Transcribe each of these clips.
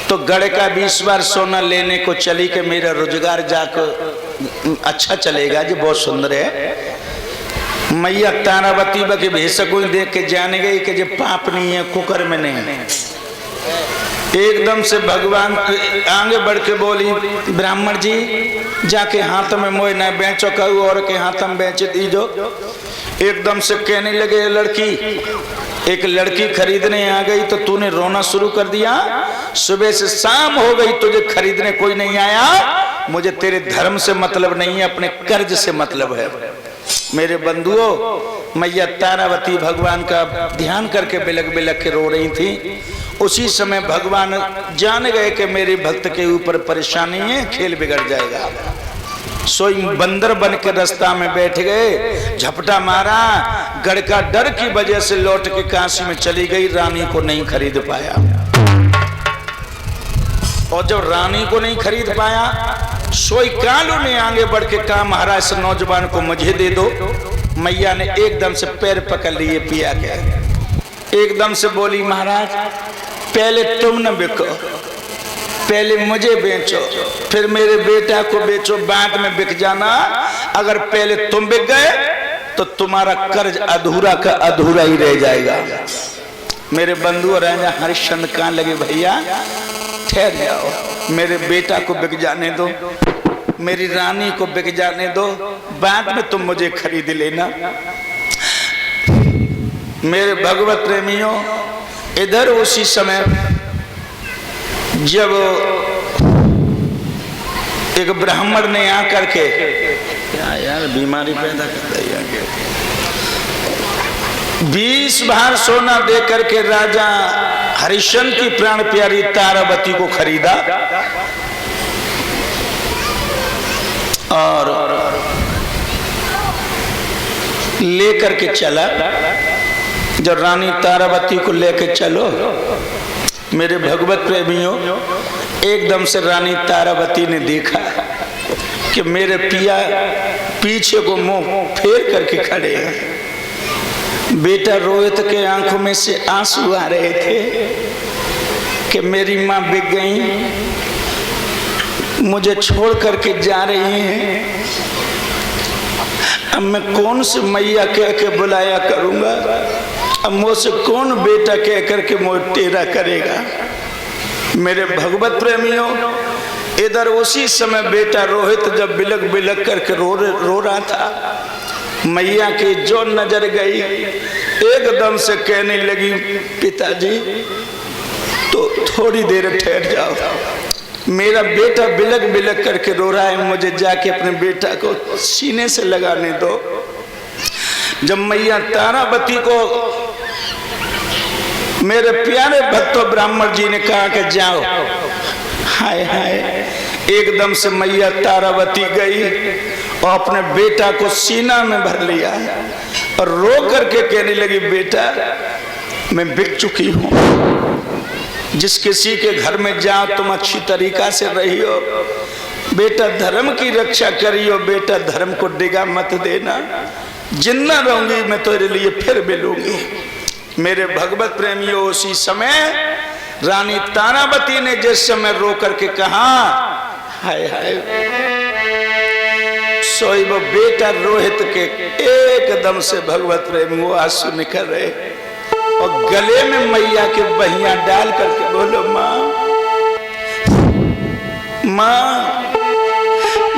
तो गढ़ का 20 बार सोना लेने को चली कि मेरा रोजगार जाकर अच्छा चलेगा जी, बहुत सुंदर है। मैया तारावती बके भेस को देख के जान गई कि जो पाप नहीं है कुकर में नहीं। एकदम से भगवान आगे बढ़ के बोली, ब्राह्मण जी जाके हाथ में मोए न बेचो, कहू और के हाथ में बेच दीजो। एकदम से कहने लगे लड़की, एक लड़की खरीदने आ गई तो तूने रोना शुरू कर दिया। सुबह से शाम हो गई तुझे खरीदने कोई नहीं आया। मुझे तेरे धर्म से मतलब नहीं है, अपने कर्ज से मतलब है। मेरे बंधुओं, मैया तारावती भगवान का ध्यान करके बिलक बिलक के रो रही थी। उसी समय भगवान जान गए कि मेरे भक्त के ऊपर परेशानी है, खेल बिगड़ जाएगा। सोई बंदर बन के रास्ता में बैठ गए, झपटा मारा। गढ़ का डर की वजह से लौट के काशी में चली गई, रानी को नहीं खरीद पाया। और जब रानी को नहीं खरीद पाया, सोई कालू ने आगे बढ़ के कहा, महाराज इस नौजवान को मुझे दे दो। मैया ने एकदम से पैर पकड़ लिए पिया के, एकदम से बोली, महाराज पहले तुम न बिको, पहले मुझे बेचो, फिर मेरे बेटा को बेचो, बाद में बिक जाना। अगर पहले तुम बिक गए तो तुम्हारा कर्ज अधूरा का अधूरा ही रह जाएगा। मेरे बंधु राजा हरिश्चंद्र कहाँ लगे, भैया ठहर जाओ, मेरे बेटा को बिक जाने दो, मेरी रानी को बिक जाने दो, बाद में तुम मुझे खरीद लेना। मेरे भगवत प्रेमियों, इधर उसी समय जब एक ब्राह्मण ने आकर के, क्या यार बीमारी पैदा कर दी है, 20 बार सोना देकर के राजा हरिश्चंद्र की प्राण प्यारी तारावती को खरीदा और लेकर के चला। जब रानी तारावती को लेकर चलो, मेरे भगवत प्रेमियों, एकदम से रानी तारावती ने देखा कि मेरे पिया पीछे को मुंह फेर करके खड़े हैं। बेटा रोहित के आंखों में से आंसू आ रहे थे कि मेरी माँ बिक गई, मुझे छोड़ करके जा रही हैं। अब मैं कौन से मैया कह के बुलाया करूंगा, अब मुझसे कौन बेटा कह करके मुझे तेरा करेगा। मेरे भगवत प्रेमियों, इधर उसी समय बेटा रोहित जब बिलक बिलक करके रो रहा था, मैया की जो नजर गई, एकदम से कहने लगी, पिताजी तो थोड़ी देर ठहर जाओ, मेरा बेटा बिलक बिलक करके रो रहा है, मुझे जाके अपने बेटा को सीने से लगाने दो। जब मैया तारावती को मेरे प्यारे भक्तों ब्राह्मण जी ने कहा कि जाओ, हाय हाय, एकदम से मैया तारावती गई और अपने बेटा को सीना में भर लिया और रो करके कहने लगी, बेटा मैं बिक चुकी हूँ, जिस किसी के घर में जाओ तुम अच्छी तरीका से रहियो, बेटा धर्म की रक्षा करियो, बेटा धर्म को डिगा मत देना, जिन्ना रहूंगी मैं तेरे लिए फिर मिलूंगी। मेरे भगवत प्रेमियों, उसी समय रानी तारावती ने जिस समय रो करके कहा, हाय हाय, सोई वो बेटा रोहित के एकदम से भगवत प्रेमियों आंसू निकल रहे और गले में मैया के बहिया डाल करके बोलो, माँ माँ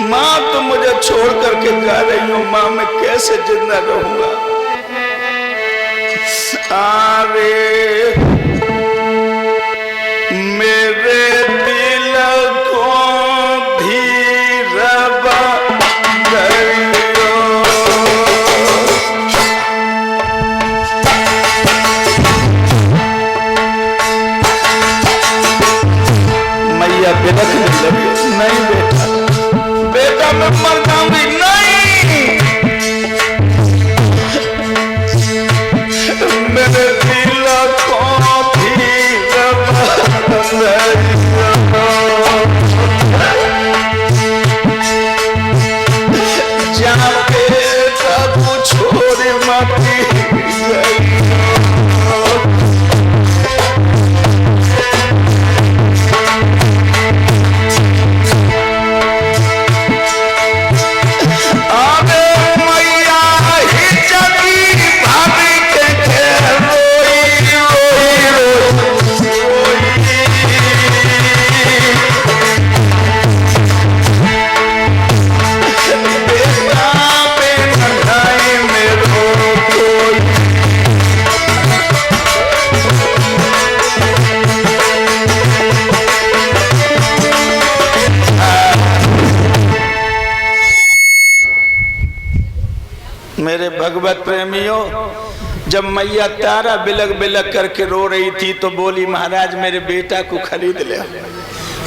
माँ, तुम मुझे छोड़ करके जा रही हो, माँ मैं कैसे जिंदा रहूंगा। आवे मेरे दिल को धीरवा करियो, मैया बिलखने लगी, नहीं बेटा, बेटा मैं मर जाऊंगी, नहीं, मेरे दिल को जाके सब छोड़ माटी मेरे भगवत प्रेमियों, जब मैया तारा बिलक बिलक करके रो रही थी तो बोली महाराज मेरे बेटा को खरीद ले।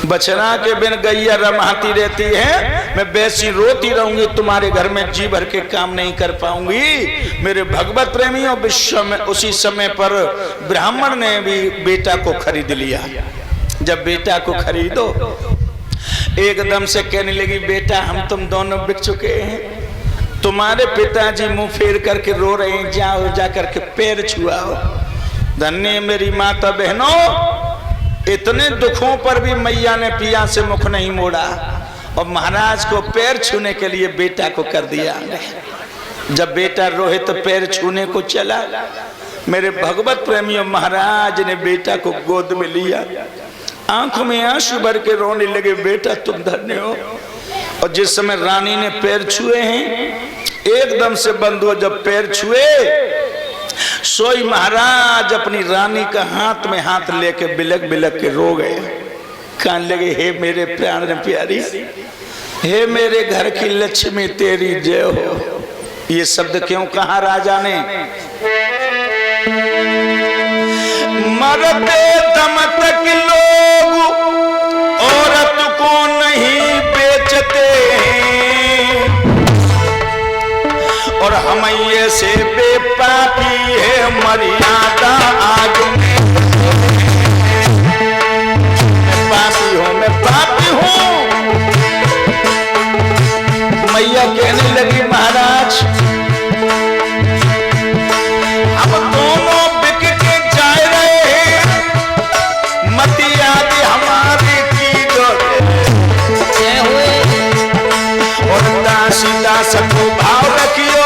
बछड़ा के बिन गैया रमाती रहती है, मैं वैसी रोती रहूंगी, तुम्हारे घर में जी भर के काम नहीं कर पाऊंगी। मेरे भगवत प्रेमियों, विश्व में उसी समय पर ब्राह्मण ने भी बेटा को खरीद लिया। जब बेटा को खरीदो, एकदम से कहने लगी बेटा हम तुम दोनों बिक चुके हैं, तुम्हारे पिताजी मुंह फेर करके रो रहे हैं, जाओ जा करके पैर छुआओ। धन्य मेरी माता बहनों, इतने दुखों पर भी मैया ने पिया से मुख नहीं मोड़ा और महाराज को पैर छूने के लिए बेटा को कर दिया। जब बेटा रोहित तो पैर छूने को चला, मेरे भगवत प्रेमियों, महाराज ने बेटा को गोद में लिया, आंखों में आंसू भर के रोने लगे, बेटा तुम धन्य हो। और जिस समय रानी ने पैर छुए हैं, एकदम से बंधु जब पैर छुए, सोई महाराज अपनी रानी का हाथ में हाथ लेके बिलक बिलक के रो गए। कहने लगे हे मेरे प्राण प्यारी, हे मेरे घर की लक्ष्मी तेरी जय हो। ये शब्द क्यों कहा राजा ने? मरते दम तक लोग औरत को नहीं बेचते, और हम ये से बेपापी है मर्यादा आज में। पापी हूँ, मैं पापी हूँ। मैया कहने लगी महाराज अब दोनों बिक के जा रहे हैं, मत याद हमारी की और दासी दास को भाव रखियो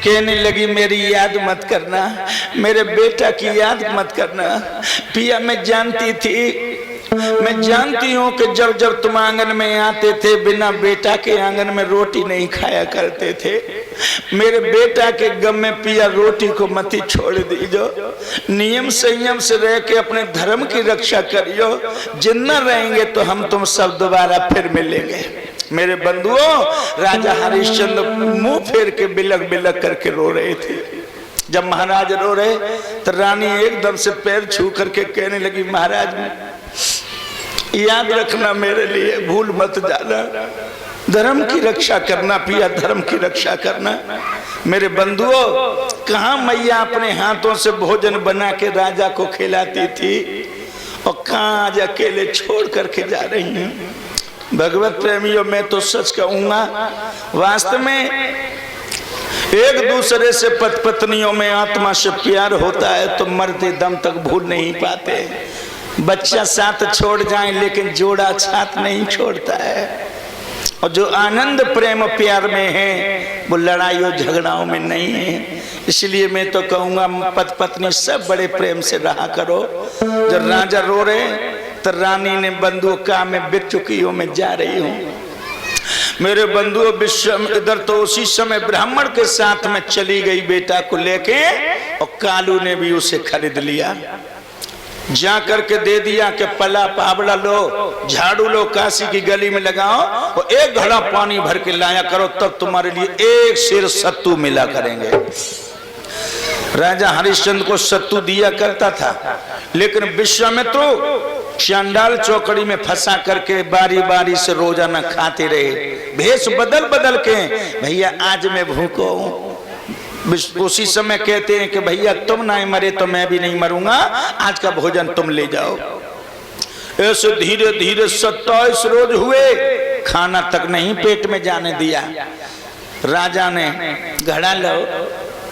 कहने लगी मेरी याद मत करना, मेरे बेटा की याद मत करना। पिया मैं जानती हूँ कि जब जब तुम आंगन में आते थे, बिना बेटा के आंगन में रोटी नहीं खाया करते थे। मेरे बेटा के गम में पिया रोटी को मत ही छोड़ दीजो, नियम संयम से रह के अपने धर्म की रक्षा करियो। जिन्ना रहेंगे तो हम तुम सब दोबारा फिर मिलेंगे। मेरे बंधुओं, राजा हरिश्चंद्र मुंह फेर के बिलक बिलक करके रो रहे थे। जब महाराज रो रहे तो रानी एकदम से पैर छू करके कहने लगी महाराज याद रखना, मेरे लिए भूल मत जाना, धर्म की रक्षा करना पिया, धर्म की रक्षा करना। मेरे बंधुओं, कहाँ मैया अपने हाथों से भोजन बना के राजा को खिलाती थी और कहाँ आज अकेले छोड़ करके जा रही हैं। भगवत प्रेमियों, मैं तो सच कहूंगा, वास्तव में एक दूसरे से पत्नियों में आत्मा से प्यार होता है तो मरते दम तक भूल नहीं पाते। बच्चा साथ छोड़ जाए लेकिन जोड़ा साथ नहीं छोड़ता है। और जो आनंद प्रेम प्यार में है वो लड़ाइयों झगड़ाओं में नहीं है। इसलिए मैं तो कहूंगा पति पत्नी सब बड़े प्रेम से रहा करो। जब राजा रो रहे तो रानी ने बंधुओं का मैं बिक चुकी हूँ, मैं जा रही हूँ। मेरे बंधुओं, विश्व इधर तो उसी समय ब्राह्मण के साथ में चली गई बेटा को लेके, और कालू ने भी उसे खरीद लिया। जा करके दे दिया कि पला पावड़ा लो, झाड़ू लो, काशी की गली में लगाओ और एक घड़ा पानी भर के लाया करो, तब तुम्हारे लिए एक शेर सत्तू मिला करेंगे। राजा हरिश्चंद्र को सत्तू दिया करता था, लेकिन विश्वामित्र चांडाल चौकड़ी में फंसा करके बारी बारी से रोजाना खाते रहे, भेष बदल बदल के। भैया आज मैं भूखो हूँ। उसी समय कहते हैं कि भैया तुम नहीं मरे तो मैं भी नहीं मरूंगा, आज का भोजन तुम ले जाओ। ऐसे धीरे धीरे 27 रोज हुए, खाना तक नहीं पेट में जाने दिया। राजा ने घड़ा लो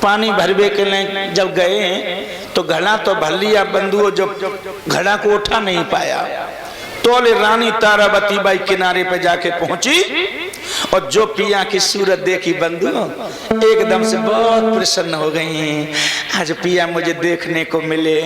पानी भरवे के लिए जब गए तो घड़ा तो भर लिया बंधुओं, जब घड़ा को उठा नहीं पाया तो रानी तारावती बाई किनारे पे जाके पहुंची और जो पिया की सूरत देखी बंधुओं, एकदम से बहुत प्रसन्न हो गई। आज पिया मुझे देखने को मिले।